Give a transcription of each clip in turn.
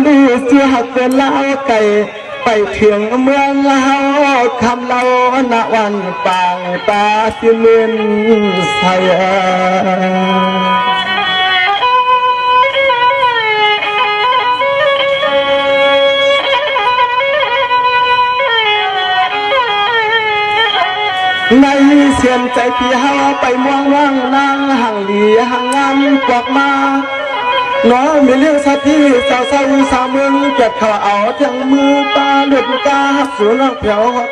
ลือเสียหักเป็นเล่าไก่ไปถึงเมืองเล่าคำเล่าณวันปางตาสิเลินใสในเสียนใจพี่เฮาไปม่วงว่างนางห่างหลีห่างงามกวักมาน้องมีเรื่องสัตที่สาวสาวสาวเมืองเก็บข้าวเอาทั้งมือตาเลือดกาสูน้องเผียวหด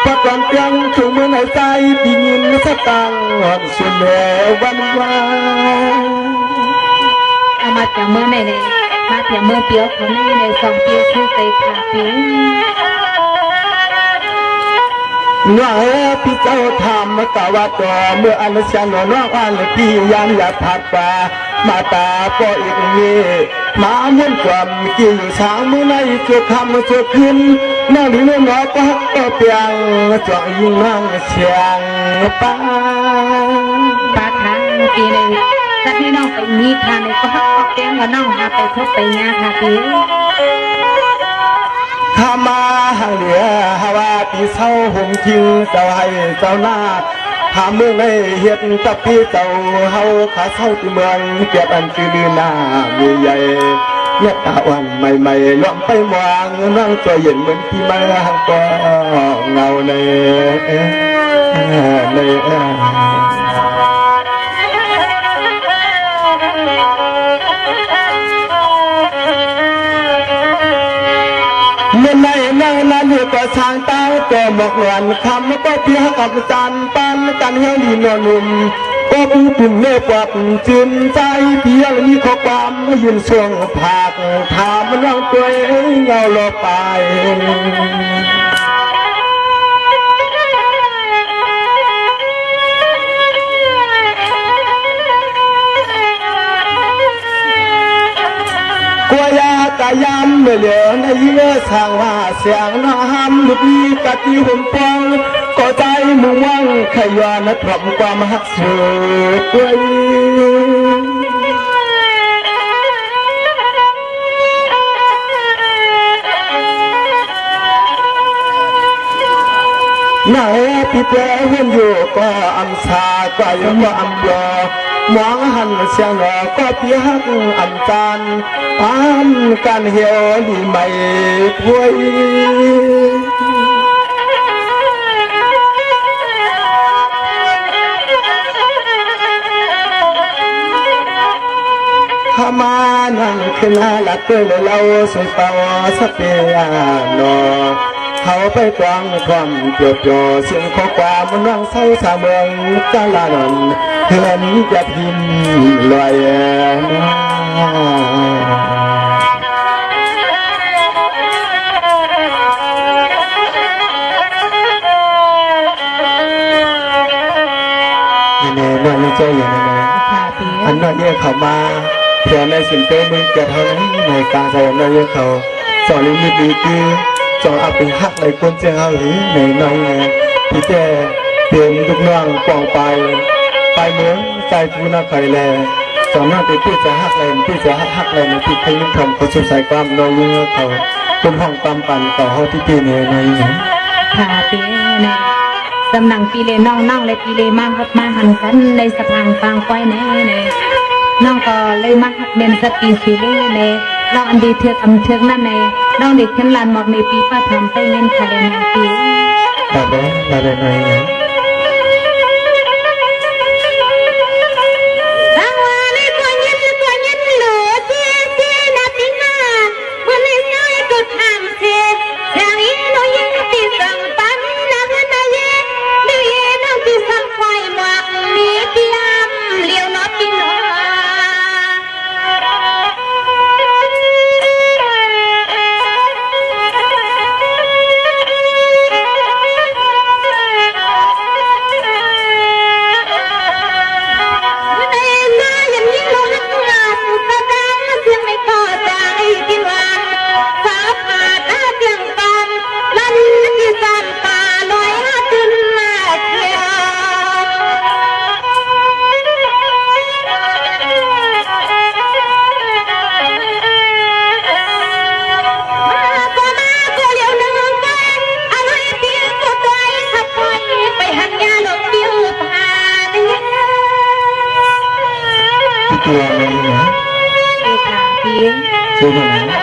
พัดวันเพียงถึงมือในใจพี่ยินสตังหอนสุดแม่วันวานเอามาจากเมื่อไหนเนี่ยมาจากเมื่อเปียวคนนี้ในสองเปียวคือใจขาเปียวน้องพี่เจ้าทำกะว่าต่อเมื่ออันเสียงน้องอันพี่ยังอยากผัดป่ามาตาก็อีกนี้มาเมื่อความกี่อยู่ช้างมือในจุดคำจุดขึ้นนั่งดีน้อยก็ฮักก็เปียงจ่อยิ่งนั่งเชียงป้าทางปีในสักที่น้องไปมีทางในก็ฮักก็เปียงว่าน้องหาไปทบไปงาค่ะเปียวข้ามาห่างเหลือฮาวาปีเศร้าห่มทิ้งเจ้าให้เจ้าหน้าหาเมืองในเฮ็ดกับพี่เจ้าเฮาขาเศร้าที่เมืองเก็บอันคือลือหน้ามือใหญ่เนี่ยตาวันใหม่ๆล้อมไปมองนั่งตัวเย็นเหมือนพี่มาก็เงาในเมื่อในนั่งนั้นอยู่ก็ช่างตาตัวหมอกหลวนคำก็เพียงกับจานปันกันเฮลีนนุ่มก็ผู้ปุ่มเมื่อปวดจืนใจเพียงมีข้อความยืนช่วงผากถามน้องตัวเองเงาลบไปกวยากายามเมื่อเหลือในเยื่อสร้างว่าเสียงน้ำลุกนี้กะทิหุ่นปองก็ใจมุ่งมั่งขย้อนทำความหักสุดด้วยไหนพี่แปรหุ่นอยู่ก็อันชาก็ยังว่าอันยอมองหันเสียงหนอก็เพียงอันจานอันการเหี่ยวดีไม่พ้วยข้ามานั่งขึ้นหลักเกินเราสุดเป่าสักเปียโนเขาไปกวางความเกี่ยวโยเสียงข้อความมันนั่งเศร้าสาเมืองกาลานนเห็นจะพิมพ์ลอยเนี่ยน้อยใจอย่างนั้นอันน้อยเนี่ยเขามาเพื่อในสินเต้มึงเกิดเท่านั้นในกลางใจน้อยเนี่ยเขาสอนลิมิตดีคือจองเอาไปหักในคนเจ้าหรือในน้องพี่แกเปลี่ยนลูกน้องปองไปเมืองใจผู้น่าใครแลสอนหน้าไปพี่จะหักเลยพี่จะหักเลยในพี่ขยิ้มทำเขาชุบสายความน้องเยื่อเขาเป็นห้องตามปั่นต่อห้องที่ปีเนี่ยในค่ะปีเนี่ยสำนังปีเลน้องเลยปีเลมากครับมาหันกันในสะพานฟางไฟแน่เนี่ยน้องก็เลยมาหักเบนสปีสีเล่เนี่ยน้องอันดีเทือกอำเทือกนั่นในน้องเด็กขึ้นลานหมอกในปีป้าทำไปเงินคาเดนาปีแบบนี้แบบไหน ดูมานะ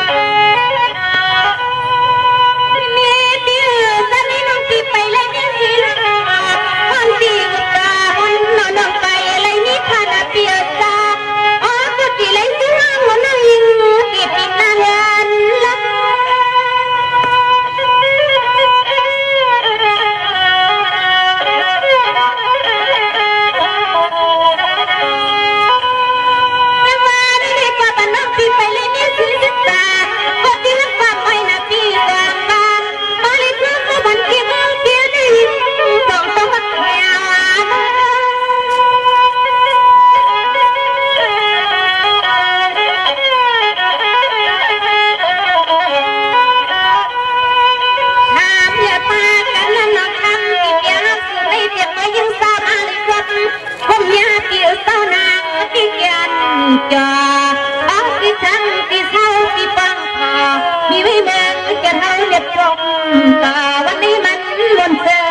วันนี้มันล้นเจอ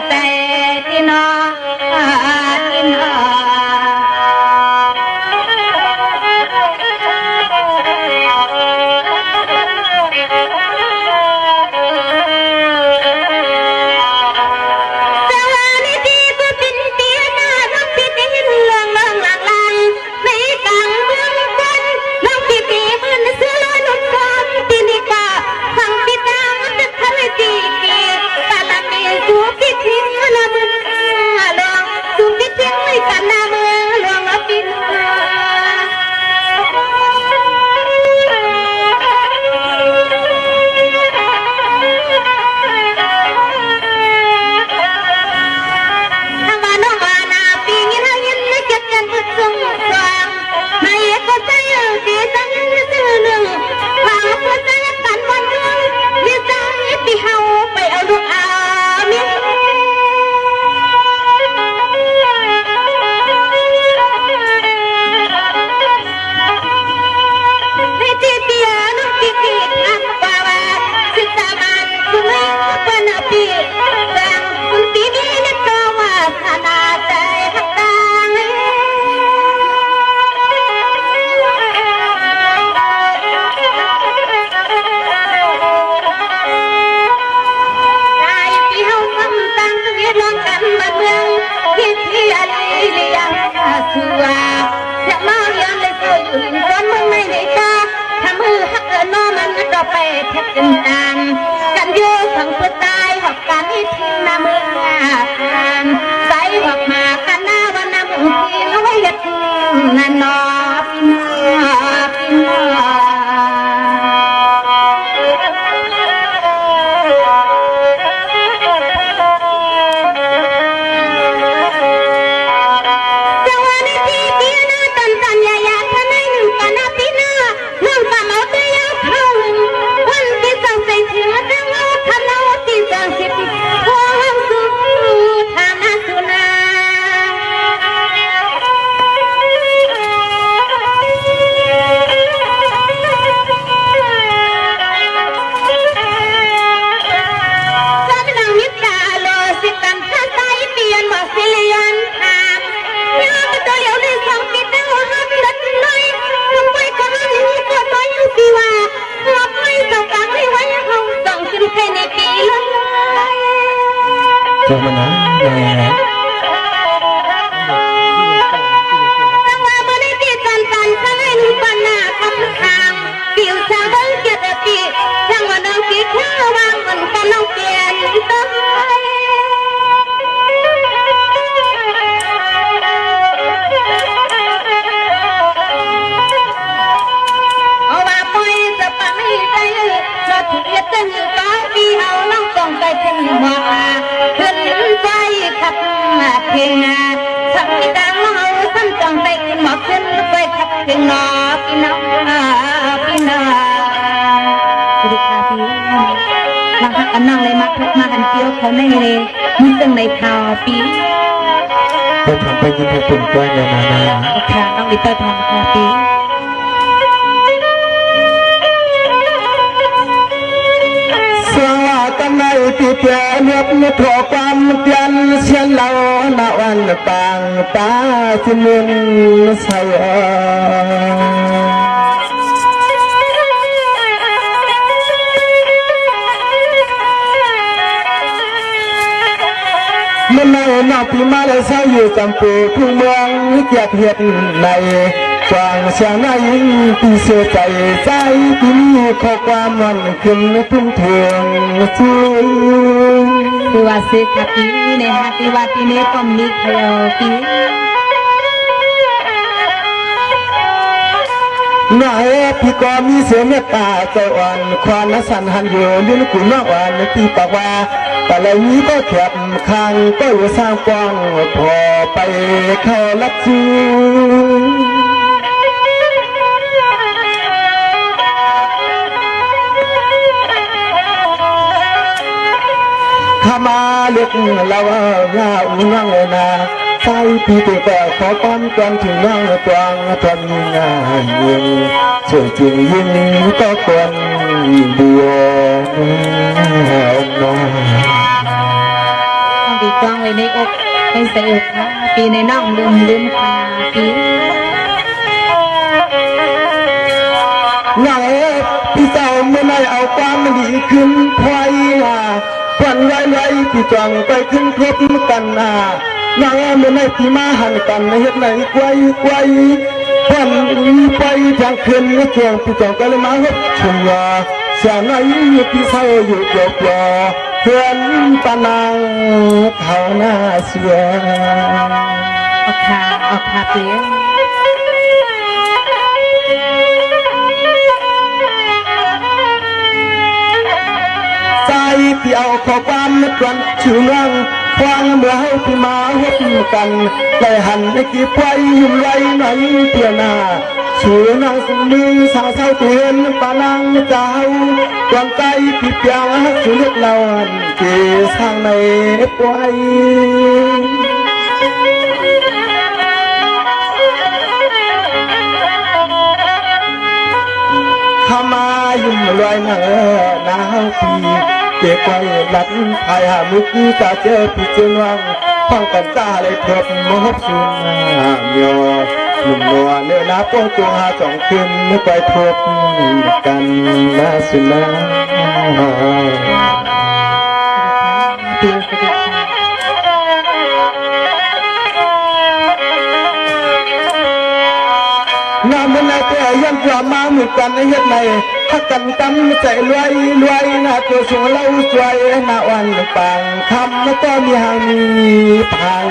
แต่ที่นอนที่นอนกันโยทั้งเพื่อตายหอกการที่ทิ้งน้ำมือใส่หอกมากันหน้าวันน้ำมือทิ้งเอาไว้ยัดนั่นนอพี่นอพี่นอเจ้ามันนะแม่จังหวะเมื่อได้ตีตันตันข้างในนุ่งปันหน้าคำทางผิวชาเบิ้งเกียรติปีจังหวะน้องกีข้าวางมันกันน้องเปลี่ยนต้นเอาว่าปล่อยจะปังให้ใจเราถูกเรียกตึงฟ้าปีเอาน้องต้องใจถึงหัวขึ้นใจขับเพียงขับที่ดังเราสั้นจังไปหมอกขึ้นไปขับถึงนอพี่น้องพี่น้องสวัสดีค่ะพี่บางครั้งก็นั่งเลยมามาหันเกี่ยวเขาในเลยมีตึงในข่าวปีไปทำไปยินให้ปุ่นด้วยเนี่ยนาค่ะน้องลิเตอร์ทองค่ะปีกันในที่เปลี่ยนยับนึกถอความเปลี่ยนเชียนเราหน้าวันต่างตาสิมินใส่ มันในนอกปีมาเลยเศร้าอยู่จำปูทุ่งเมืองเกียรติเฮ็ดในกวางเสียงในปีเสียใจใจที่มีข้อความมันขึ้นทุ่งเถืองสูง คือว่าสิคปีในฮาติว่าปีนี้ก็มีใครปี นายพี่ก็มีเสียเมตตาใจอ่อนควานสันหันอยู่ลิ้นกุนอ่อนที่ปากว่าแต่ละนี้ก็แคบข้างก็อยู่สร้างกว้างพอไปเข้ารับจูข้ามาเล็กเราหน้าอุ้งนั่งเลยนะใส่พี่ตัวแต่ขอป้อนกันถึงนั่งกวางทำงานยิงเชื่อจริงยิ่งก็ควรบัวน้อง ดีกว้างไว้ในอกเป็นใส่อกค่ะปีในน้องลืมค่ะปี ไงพี่เจ้าเมื่อไหร่เอาความดีขึ้นพอยควันไว้พี่จองไปขึ้นครบกันนางเมื่อไหร่พี่มาหันกันเฮ็ดไหนไกวควันไปทางขึ้นช่วงพี่จองก็เลยมาครับชมว่าเสียไหนพี่เศร้าอยู่จบรอเพื่อนปานางเขาหน้าเสีย ออกค่ะปี ใจที่เอาข้อความนัดวันชื่อนั่งควางเมื่อให้พี่มาหดกันเลยหันไปกี่ไฟยุ่มไรไหนเตียนาชื่อนางสมือสาวเศร้าเตียนปานังเจ้าดวงใจพี่เปียงสุดเราเกี่ยสร้างในปวย ข้ามายุ่มลอยหน้าพี่เก็บไว้หลังภายหามุกตาเจอพี่เจนวังห้องกันตาเลยพบมหบสุนเมียวหนุ่มนัวเนื้อนาโป้ตัวหาสองคืนไม่ไปพบกันนะสุนา ปีสวัสดีค่ะ งามมันแต่ยังกว่ามาเหมือนกันในเฮ็ดในฮักกันตั้มใจรวยนะตัวสูงเล่าสวยนาวันปังคำแล้วก็มีหางมีทาง